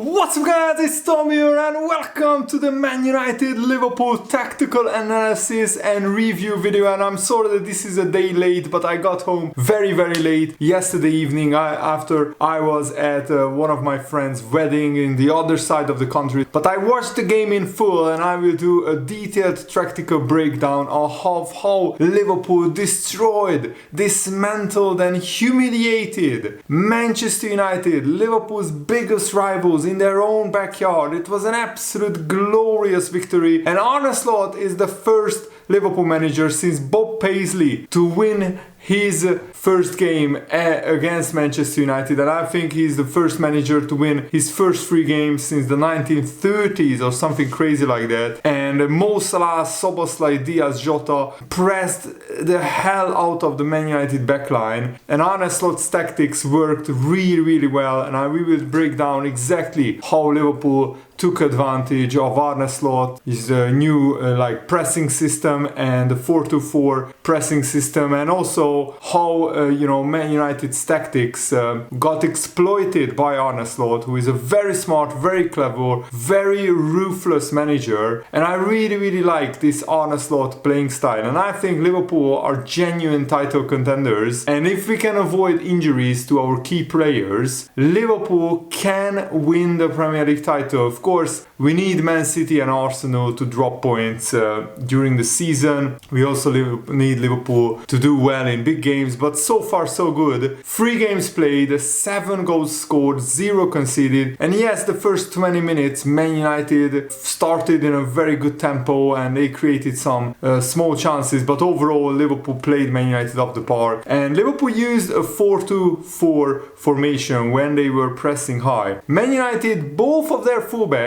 What's up guys, it's Tom here and welcome to the Man United Liverpool tactical analysis and review video. And I'm sorry that this is a day late, but I got home very late yesterday evening after I was at one of my friends' wedding in the other side of the country. But I watched the game in full and I will do a detailed tactical breakdown of how Liverpool destroyed, dismantled and humiliated Manchester United, Liverpool's biggest rivals, in their own backyard. It was an absolute glorious victory, and Arne is the first Liverpool manager since Bob Paisley to win his first game against Manchester United, and I think he's the first manager to win his first 3 games since the 1930s or something crazy like that. And Mo Salah, Szoboszlai, Diaz, Jota pressed the hell out of the Man United backline, and Arne Slot's tactics worked really well, and we will break down exactly how Liverpool took advantage of Arne Slot, his new pressing system and the 4-2-4 pressing system, and also how Man United's tactics got exploited by Arne Slot, who is a very smart, very clever, very ruthless manager. And I really like this Arne Slot playing style, and I think Liverpool are genuine title contenders. And if we can avoid injuries to our key players, Liverpool can win the Premier League title. Of course, we need Man City and Arsenal to drop points during the season. We also need Liverpool to do well in big games, but so far so good. 3 games played, 7 goals scored, 0 conceded. And yes, the first 20 minutes Man United started in a very good tempo and they created some small chances, but overall Liverpool played Man United up the park. And Liverpool used a 4-2-4 formation when they were pressing high. Man United, both of their fullbacks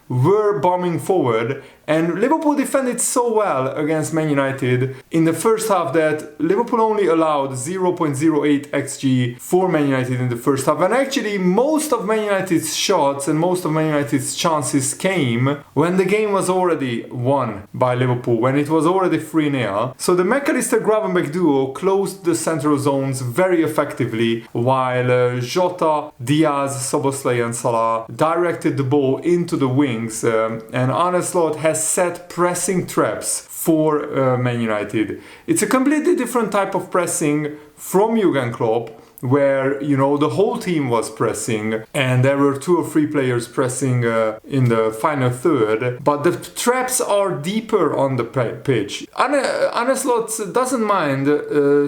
were bombing forward, and Liverpool defended so well against Man United in the first half that Liverpool only allowed 0.08 xG for Man United in the first half. And actually most of Man United's shots and most of Man United's chances came when the game was already won by Liverpool, when it was already 3-0. So the McAllister-Gravenberch duo closed the central zones very effectively, while Jota, Diaz, Szoboszlai and Salah directed the ball into the wings, and Arne Slot has set pressing traps for Man United. It's a completely different type of pressing from Jurgen Klopp, where the whole team was pressing and there were 2 or 3 players pressing in the final third, but the traps are deeper on the pitch. Arne Slot doesn't mind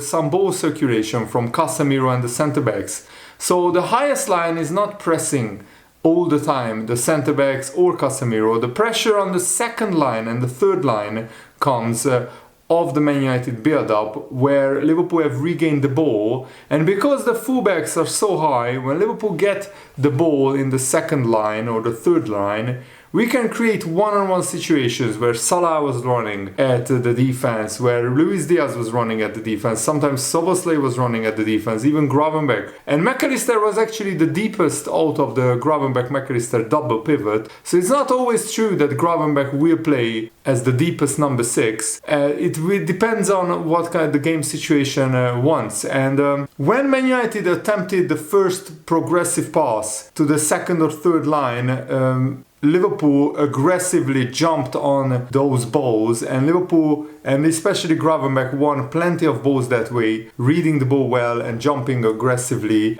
some ball circulation from Casemiro and the centre backs, so the highest line is not pressing all the time, the centre backs or Casemiro. The pressure on the second line and the third line comes of the Man United build-up, where Liverpool have regained the ball. And because the fullbacks are so high, when Liverpool get the ball in the second line or the third line, we can create one-on-one situations where Salah was running at the defense, where Luis Diaz was running at the defense, sometimes Szoboszlai was running at the defense, even Gravenberch. And McAllister was actually the deepest out of the Gravenberch-McAllister double pivot. So it's not always true that Gravenberch will play as the deepest number 6. It depends on what kind of the game situation wants. And when Man United attempted the first progressive pass to the second or third line, Liverpool aggressively jumped on those balls, and Liverpool, and especially Gravenberch, won plenty of balls that way, reading the ball well and jumping aggressively.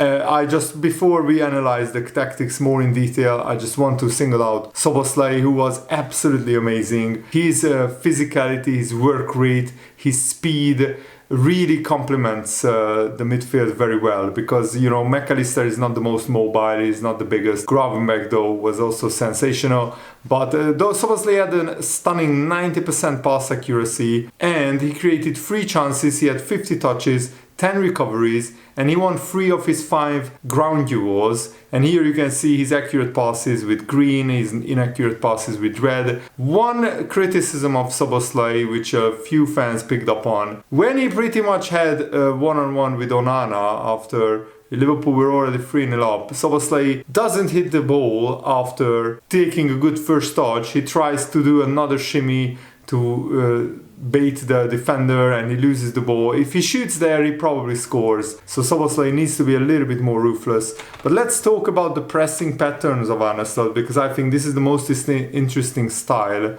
Before we analyze the tactics more in detail, I just want to single out Szoboszlai, who was absolutely amazing. His physicality, his work rate, his speed really complements the midfield very well, because McAllister is not the most mobile, he's not the biggest. Gravenberch though was also sensational, but though Szoboszlai had a stunning 90% pass accuracy and he created 3 chances, he had 50 touches, 10 recoveries, and he won 3 of his 5 ground duels. And here you can see his accurate passes with green, his inaccurate passes with red. One criticism of Szoboszlai, which a few fans picked up on, when he pretty much had a one-on-one with Onana after Liverpool were already 3-0 up, Szoboszlai doesn't hit the ball after taking a good first touch. He tries to do another shimmy to bait the defender and he loses the ball. If he shoots there, he probably scores. So Szoboszlai needs to be a little bit more ruthless. But let's talk about the pressing patterns of Analysed, because I think this is the most interesting style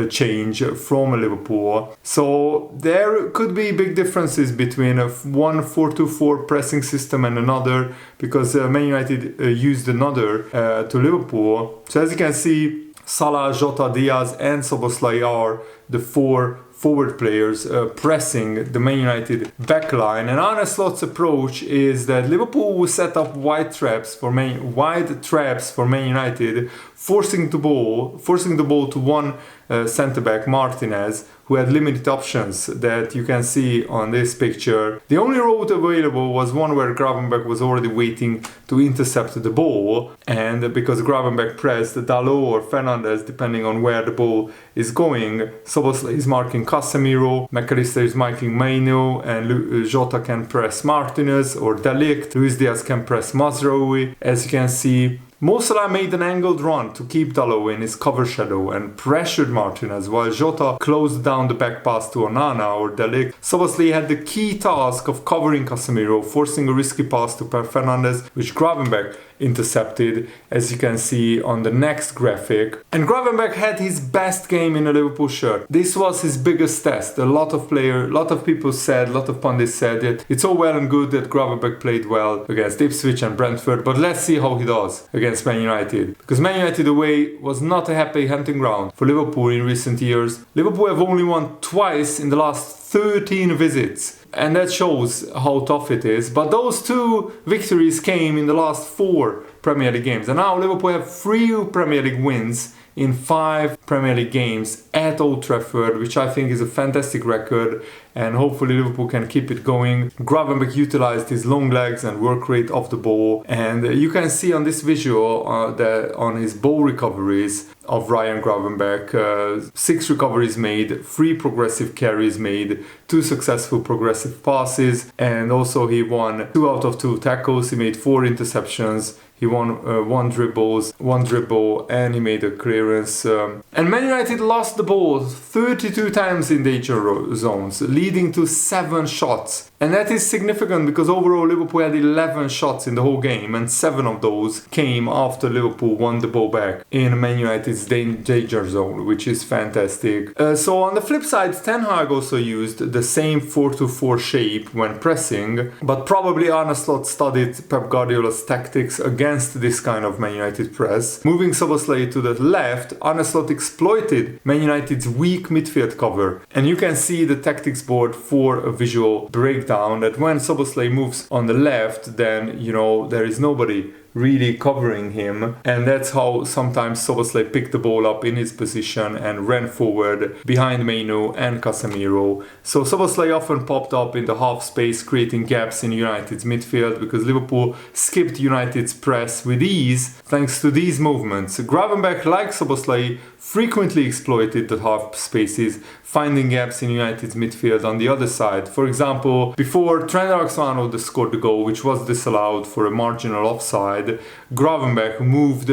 change from Liverpool. So there could be big differences between a 1-4-2-4 pressing system and another, because Man United used another to Liverpool. So as you can see, Salah, Jota, Diaz and Szoboszlai are the four forward players pressing the Man United backline. And Arne Slot's approach is that Liverpool will set up wide traps for Man United, forcing the ball to one centre-back, Martinez, who had limited options that you can see on this picture. The only route available was one where Gravenberch was already waiting to intercept the ball, and because Gravenberch pressed Dalot or Fernandes, depending on where the ball is going, Szoboszlai is marking Casemiro, McAllister is marking Maino, and Jota can press Martinez or De Ligt, Luis Diaz can press Mazraoui. As you can see, Mo Salah made an angled run to keep Dalot in his cover shadow and pressured Martinez, while Jota closed down the back pass to Onana or De Ligt. Szoboszlai had the key task of covering Casemiro, forcing a risky pass to Fernandes, which Gravenberch intercepted, as you can see on the next graphic. And Gravenberch had his best game in a Liverpool shirt. This was his biggest test. A lot of people said, a lot of pundits said that it's all well and good that Gravenberch played well against Ipswich and Brentford, but let's see how he does against Man United. Because Man United away was not a happy hunting ground for Liverpool in recent years. Liverpool have only won twice in the last 13 visits. And that shows how tough it is. But those two victories came in the last 4 Premier League games. And now Liverpool have 3 Premier League wins in 5 Premier League games at Old Trafford, which I think is a fantastic record. And hopefully Liverpool can keep it going. Gravenberch utilized his long legs and work rate off the ball. And you can see on this visual that on his ball recoveries of Ryan Gravenberch, 6 recoveries made, 3 progressive carries made, 2 successful progressive passes, and also he won 2 out of 2 tackles. He made 4 interceptions. He won 1 dribble, and he made a clearance. And Man United lost the ball 32 times in danger zones, leading to 7 shots. And that is significant because overall Liverpool had 11 shots in the whole game, and 7 of those came after Liverpool won the ball back in Man United's danger zone, which is fantastic. So on the flip side, Ten Hag also used the same 4-2-4 shape when pressing, but probably Arne Slot studied Pep Guardiola's tactics against this kind of Man United press. Moving Szoboszlai to the left, Arne Slot exploited Man United's weak midfield cover, and you can see the tactics board for a visual breakdown that when Szoboszlai moves on the left, then there is nobody really covering him, and that's how sometimes Szoboszlai picked the ball up in his position and ran forward behind Maino and Casemiro. So Szoboszlai often popped up in the half space, creating gaps in United's midfield because Liverpool skipped United's press with ease thanks to these movements. Gravenberch, like Szoboszlai, frequently exploited the half spaces, finding gaps in United's midfield on the other side. For example, before Trent Alexander-Arnold scored the goal, which was disallowed for a marginal offside, Gravenberch moved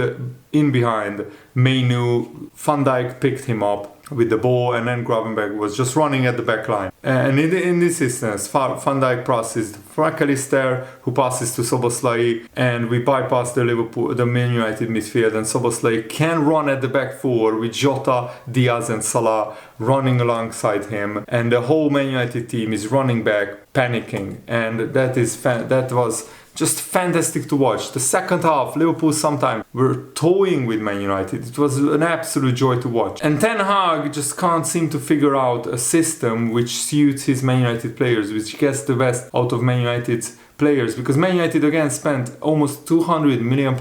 in behind Maino. Van Dijk picked him up with the ball, and then Gravenberch was just running at the back line. And in this instance, Van Dijk passes McAllister, who passes to Szoboszlai, and we bypass the Man United midfield, and Szoboszlai can run at the back 4 with Jota, Diaz and Salah running alongside him, and the whole Man United team is running back, panicking, and that was just fantastic to watch. The second half, Liverpool sometimes were toying with Man United. It was an absolute joy to watch. And Ten Hag just can't seem to figure out a system which suits his Man United players, which gets the best out of Man United's players. Because Man United again spent almost £200 million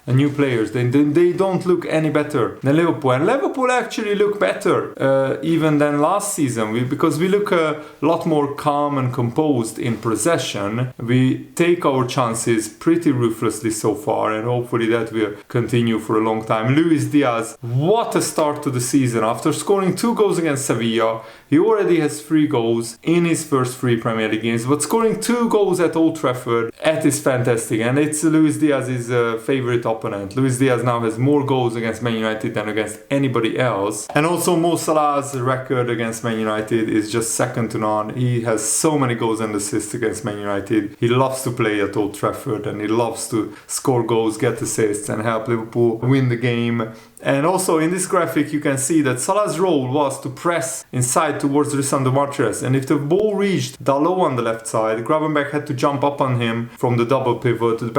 and new players. They don't look any better than Liverpool. And Liverpool actually look better even than last season because we look a lot more calm and composed in possession. We take our chances pretty ruthlessly so far, and hopefully that will continue for a long time. Luis Diaz, what a start to the season. After scoring 2 goals against Sevilla, he already has 3 goals in his first 3 Premier League games, but scoring 2 goals at Old Trafford, that is fantastic. And it's Luis Diaz's favourite option opponent. Luis Diaz now has more goals against Man United than against anybody else. And also Mo Salah's record against Man United is just second to none. He has so many goals and assists against Man United. He loves to play at Old Trafford and he loves to score goals, get assists and help Liverpool win the game. And also in this graphic you can see that Salah's role was to press inside towards Lisandro Martinez, and if the ball reached Dalot on the left side, Gravenberch had to jump up on him from the double pivot. The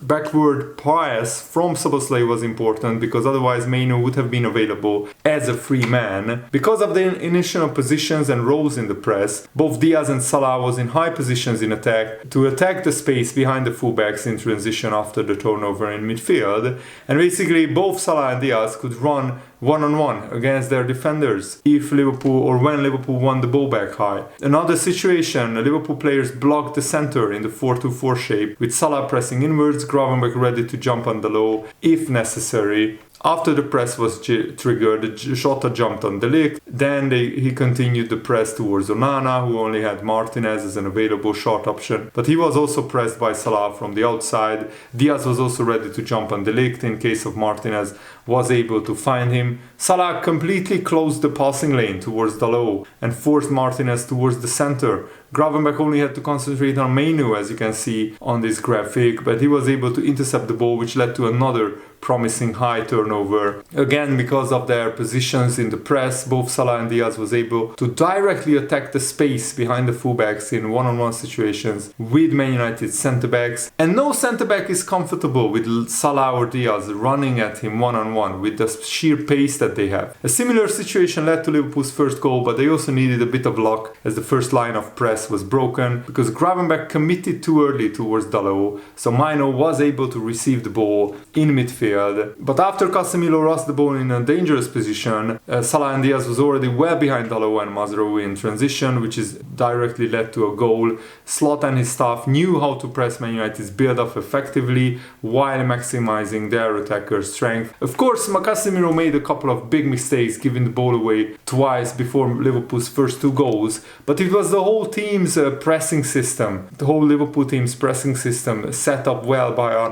backward pass from Szoboszlai was important because otherwise Maino would have been available as a free man. Because of the initial positions and roles in the press, both Diaz and Salah was in high positions in attack to attack the space behind the fullbacks in transition after the turnover in midfield, and basically both Salah and Diaz could run one-on-one against their defenders if Liverpool or when Liverpool won the ball back high. Another situation, Liverpool players blocked the center in the 4-2-4 shape with Salah pressing inwards, Gravenberch ready to jump on the low if necessary. After the press was triggered, Jota jumped on De Ligt. Then he continued the press towards Onana, who only had Martinez as an available short option. But he was also pressed by Salah from the outside. Diaz was also ready to jump on De Ligt in case of Martinez was able to find him. Salah completely closed the passing lane towards Dalot and forced Martinez towards the center. Gravenberch only had to concentrate on Mainu, as you can see on this graphic, but he was able to intercept the ball, which led to another promising high turnover. Again, because of their positions in the press, both Salah and Diaz was able to directly attack the space behind the fullbacks in one-on-one situations with Man United centre-backs. And no centre-back is comfortable with Salah or Diaz running at him one-on-one with the sheer pace that they have. A similar situation led to Liverpool's first goal, but they also needed a bit of luck as the first line of press was broken because Gravenberch committed too early towards Dalot, so Maino was able to receive the ball in midfield. But after Casemiro lost the ball in a dangerous position, Salah and Diaz was already well behind Dalot and Mazraoui in transition, which is directly led to a goal. Slot and his staff knew how to press Man United's build-up effectively while maximizing their attacker's strength. Of course, Casemiro made a couple of big mistakes, giving the ball away twice before Liverpool's first two goals, but it was the whole team's pressing system, the whole Liverpool team's pressing system set up well by Arne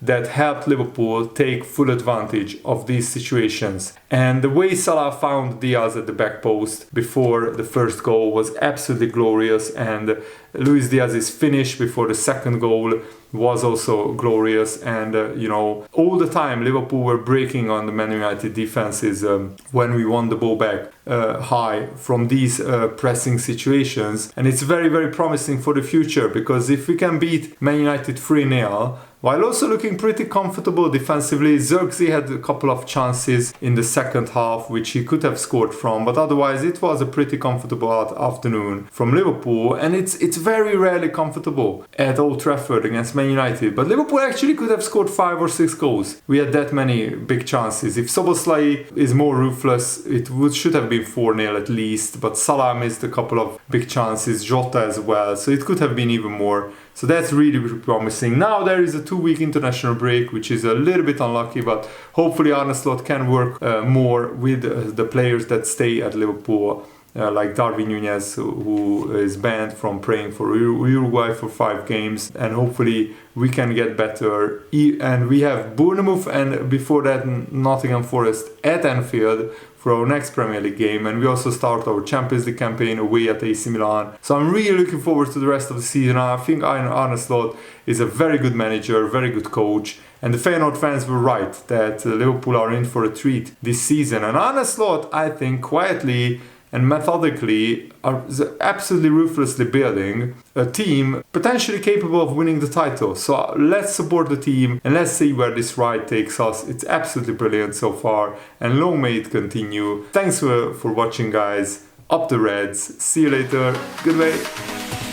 that helped Liverpool take full advantage of these situations. And the way Salah found Diaz at the back post before the first goal was absolutely glorious, and Luis Diaz's finish before the second goal was also glorious. And all the time Liverpool were breaking on the Man United defenses when we won the ball back high from these pressing situations, and it's very, very promising for the future, because if we can beat Man United 3-0 while also looking pretty comfortable defensively. Zirkzee had a couple of chances in the second half which he could have scored from, but otherwise it was a pretty comfortable afternoon from Liverpool, and it's very rarely comfortable at Old Trafford against Man United. But Liverpool actually could have scored 5 or 6 goals. We had that many big chances. If Szoboszlai is more ruthless, should have been 4-0 at least, but Salah missed a couple of big chances, Jota as well, so it could have been even more. So that's really, really promising. Now there is a 2-week international break, which is a little bit unlucky, but hopefully Arne can work more with the players that stay at Liverpool, like Darwin Núñez, who is banned from playing for Uruguay for 5 games, and hopefully we can get better. And we have Bournemouth and before that Nottingham Forest at Anfield for our next Premier League game, and we also start our Champions League campaign away at AC Milan. So I'm really looking forward to the rest of the season. I think Arne is a very good manager, very good coach, and the Feyenoord fans were right that Liverpool are in for a treat this season. And Arne I think, quietly and methodically are absolutely ruthlessly building a team potentially capable of winning the title. So let's support the team and let's see where this ride takes us. It's absolutely brilliant so far, and long may it continue. Thanks for watching, guys. Up the Reds. See you later. Goodbye.